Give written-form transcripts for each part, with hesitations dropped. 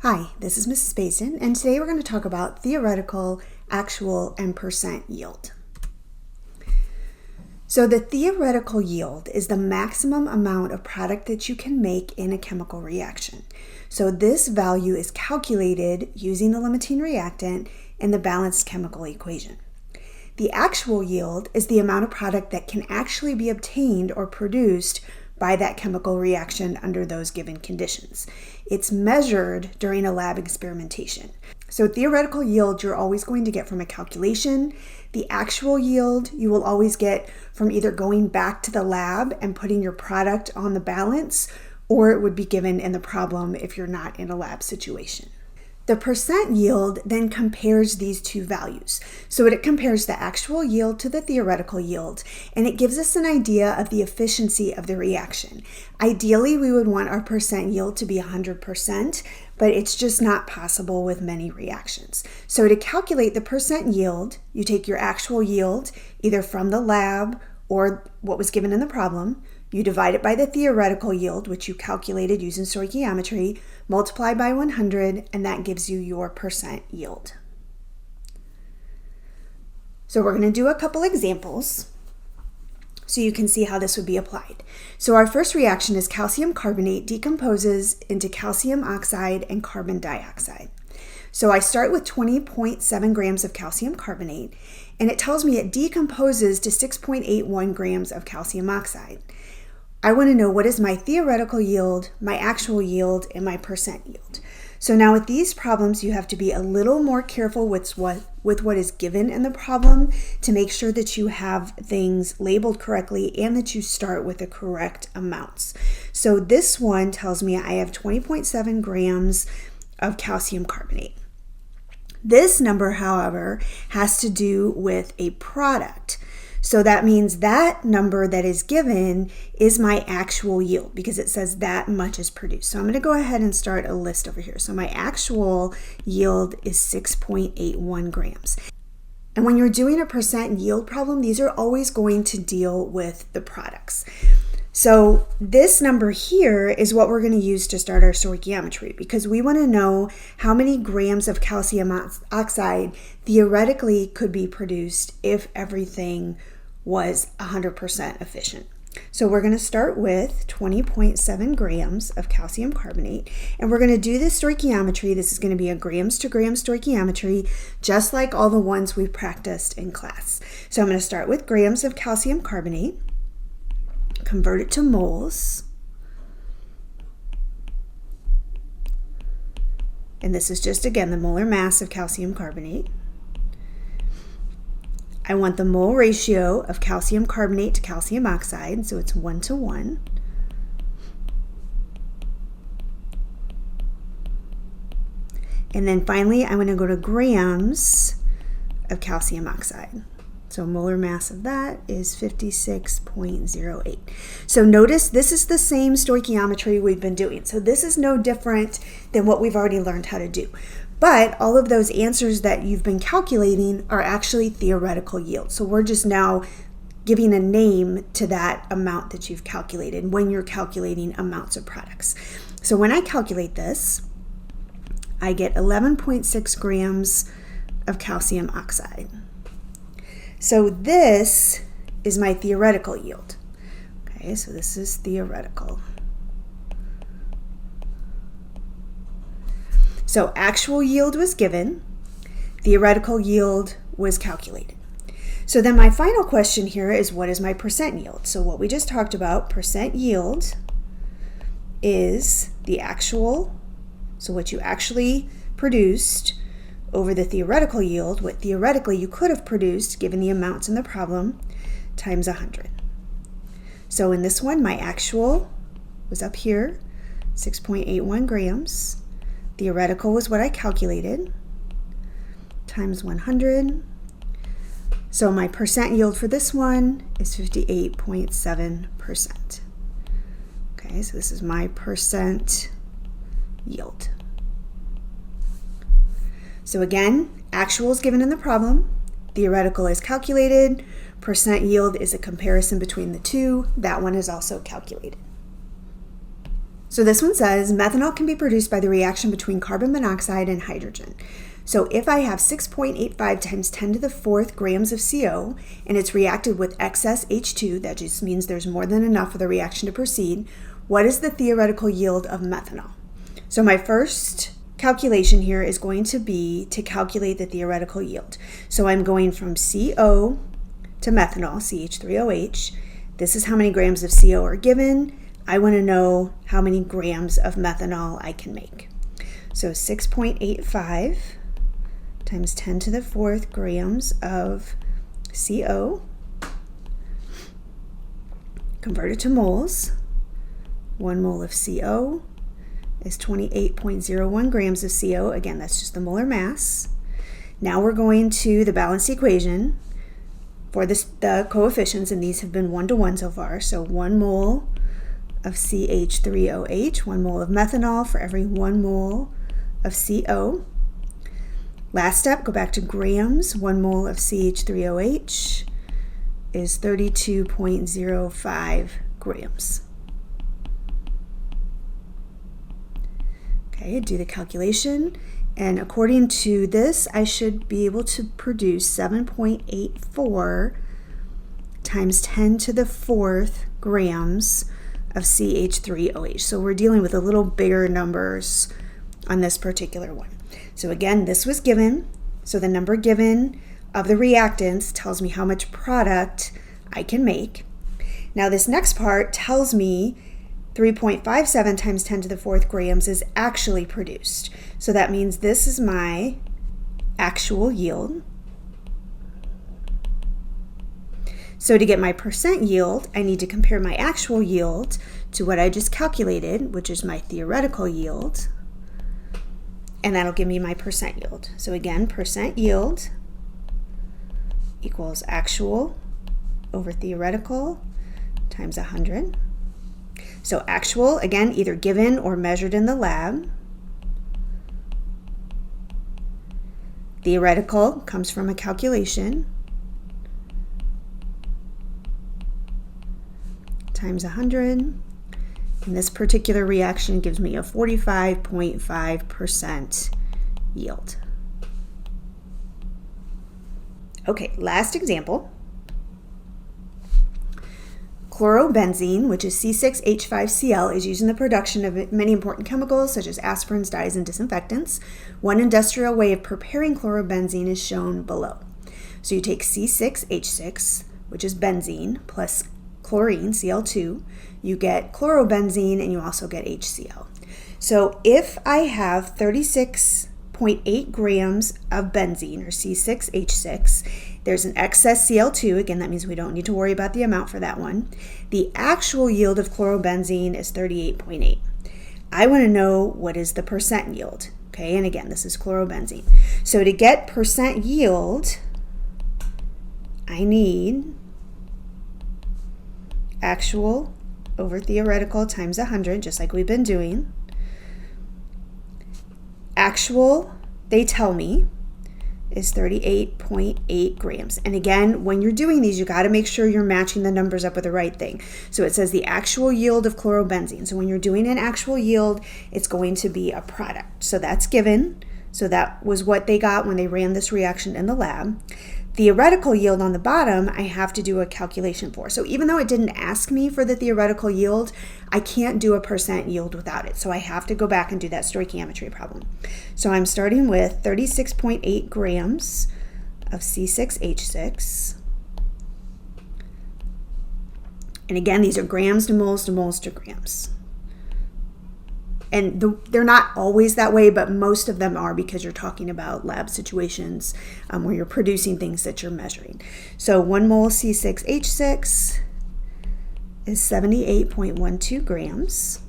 Hi, this is Mrs. Basin, and today we're going to talk about theoretical, actual, and percent yield. So the theoretical yield is the maximum amount of product that you can make in a chemical reaction. So this value is calculated using the limiting reactant in the balanced chemical equation. The actual yield is the amount of product that can actually be obtained or produced by that chemical reaction under those given conditions. It's measured during a lab experimentation. So theoretical yield you're always going to get from a calculation. The actual yield you will always get from either going back to the lab and putting your product on the balance, or it would be given in the problem if you're not in a lab situation. The percent yield then compares these two values. So it compares the actual yield to the theoretical yield, and it gives us an idea of the efficiency of the reaction. Ideally, we would want our percent yield to be 100%, but it's just not possible with many reactions. So to calculate the percent yield, you take your actual yield, either from the lab or what was given in the problem. You divide it by the theoretical yield, which you calculated using stoichiometry, multiply by 100, and that gives you your percent yield. So we're going to do a couple examples so you can see how this would be applied. So our first reaction is calcium carbonate decomposes into calcium oxide and carbon dioxide. So I start with 20.7 grams of calcium carbonate, and it tells me it decomposes to 6.81 grams of calcium oxide. I want to know what is my theoretical yield, my actual yield, and my percent yield. So now with these problems, you have to be a little more careful with what is given in the problem to make sure that you have things labeled correctly and that you start with the correct amounts. So this one tells me I have 20.7 grams of calcium carbonate. This number, however, has to do with a product. So that means that number that is given is my actual yield because it says that much is produced. So I'm going to go ahead and start a list over here. So my actual yield is 6.81 grams. And when you're doing a percent yield problem, these are always going to deal with the products. So this number here is what we're going to use to start our stoichiometry because we want to know how many grams of calcium oxide theoretically could be produced if everything was 100% efficient. So we're going to start with 20.7 grams of calcium carbonate, and we're going to do this stoichiometry. This is going to be a grams to gram stoichiometry, just like all the ones we've practiced in class. So I'm going to start with grams of calcium carbonate, convert it to moles, and this is just, again, the molar mass of calcium carbonate. I want the mole ratio of calcium carbonate to calcium oxide, so it's 1:1. And then finally, I'm going to go to grams of calcium oxide. So molar mass of that is 56.08. So notice this is the same stoichiometry we've been doing. So this is no different than what we've already learned how to do. But all of those answers that you've been calculating are actually theoretical yield. So we're just now giving a name to that amount that you've calculated when you're calculating amounts of products. So when I calculate this, I get 11.6 grams of calcium oxide. So this is my theoretical yield. Okay, so this is theoretical. So actual yield was given, theoretical yield was calculated. So then my final question here is, what is my percent yield? So what we just talked about, percent yield is the actual, so what you actually produced over the theoretical yield, what theoretically you could have produced given the amounts in the problem, times 100. So in this one, my actual was up here, 6.81 grams. Theoretical was what I calculated, times 100. So my percent yield for this one is 58.7%. Okay, so this is my percent yield. So again, actual is given in the problem, theoretical is calculated, percent yield is a comparison between the two. That one is also calculated. So this one says methanol can be produced by the reaction between carbon monoxide and hydrogen. So if I have 6.85 times 10 to the fourth grams of CO and it's reacted with excess H2, that just means there's more than enough for the reaction to proceed, what is the theoretical yield of methanol? So my first calculation here is going to be to calculate the theoretical yield. So I'm going from CO to methanol, CH3OH. This is how many grams of CO are given. I want to know how many grams of methanol I can make. So 6.85 times 10 to the fourth grams of CO, converted to moles. 1 mole of CO is 28.01 grams of CO. Again, that's just the molar mass. Now we're going to the balanced equation for the coefficients, and these have been 1 to 1 so far. So 1 mole of CH3OH, 1 mole of methanol for every 1 mole of CO. Last step, go back to grams. 1 mole of CH3OH is 32.05 grams. Okay, do the calculation. And according to this, I should be able to produce 7.84 times 10 to the fourth grams of CH3OH. So we're dealing with a little bigger numbers on this particular one. So again, this was given. So the number given of the reactants tells me how much product I can make. Now this next part tells me 3.57 times 10 to the fourth grams is actually produced. So that means this is my actual yield. So to get my percent yield, I need to compare my actual yield to what I just calculated, which is my theoretical yield. And that'll give me my percent yield. So again, percent yield equals actual over theoretical times 100. So actual, again, either given or measured in the lab. Theoretical comes from a calculation times 100. And this particular reaction gives me a 45.5% yield. Okay, last example. Chlorobenzene, which is C6H5Cl, is used in the production of many important chemicals such as aspirins, dyes, and disinfectants. One industrial way of preparing chlorobenzene is shown below. So you take C6H6, which is benzene, plus chlorine, Cl2. You get chlorobenzene, and you also get HCl. So if I have 36.8 grams of benzene, or C6H6, there's an excess Cl2. Again, that means we don't need to worry about the amount for that one. The actual yield of chlorobenzene is 38.8. I want to know what is the percent yield. Okay, and again, this is chlorobenzene. So to get percent yield, I need actual over theoretical times 100, just like we've been doing. Actual, they tell me, is 38.8 grams. And again, when you're doing these, you got to make sure you're matching the numbers up with the right thing. So it says the actual yield of chlorobenzene. So when you're doing an actual yield, it's going to be a product. So that's given. So that was what they got when they ran this reaction in the lab. Theoretical yield on the bottom, I have to do a calculation for. So even though it didn't ask me for the theoretical yield, I can't do a percent yield without it. So I have to go back and do that stoichiometry problem. So I'm starting with 36.8 grams of C6H6. And again, these are grams to moles to moles to grams. And they're not always that way, but most of them are, because you're talking about lab situations where you're producing things that you're measuring. So 1 mole C6H6 is 78.12 grams.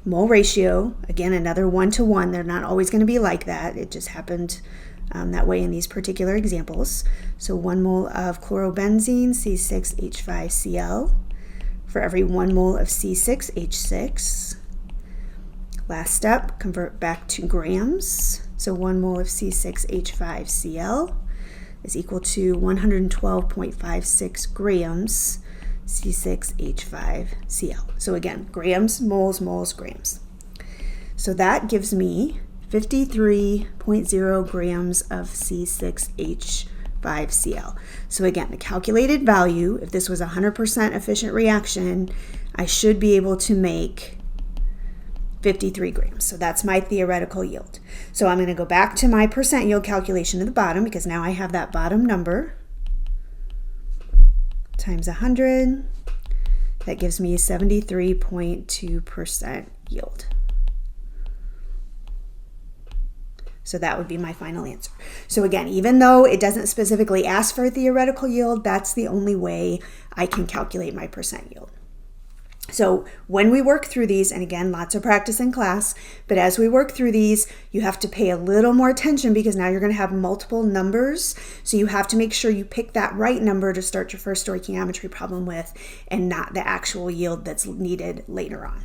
Mole ratio, again, another 1 to 1. They're not always going to be like that. It just happened that way in these particular examples. So 1 mole of chlorobenzene, C6H5Cl, for every 1 mole of C6H6. Last step, convert back to grams. So 1 mole of C6H5Cl is equal to 112.56 grams C6H5Cl. So again, grams, moles, moles, grams. So that gives me 53.0 grams of C6H5Cl. So again, the calculated value, if this was a 100% efficient reaction, I should be able to make 53 grams. So that's my theoretical yield. So I'm going to go back to my percent yield calculation at the bottom, because now I have that bottom number times 100. That gives me 73.2% yield. So that would be my final answer. So again, even though it doesn't specifically ask for a theoretical yield, that's the only way I can calculate my percent yield. So when we work through these, and again, lots of practice in class, but as we work through these, you have to pay a little more attention, because now you're going to have multiple numbers. So you have to make sure you pick that right number to start your first stoichiometry problem with, and not the actual yield that's needed later on.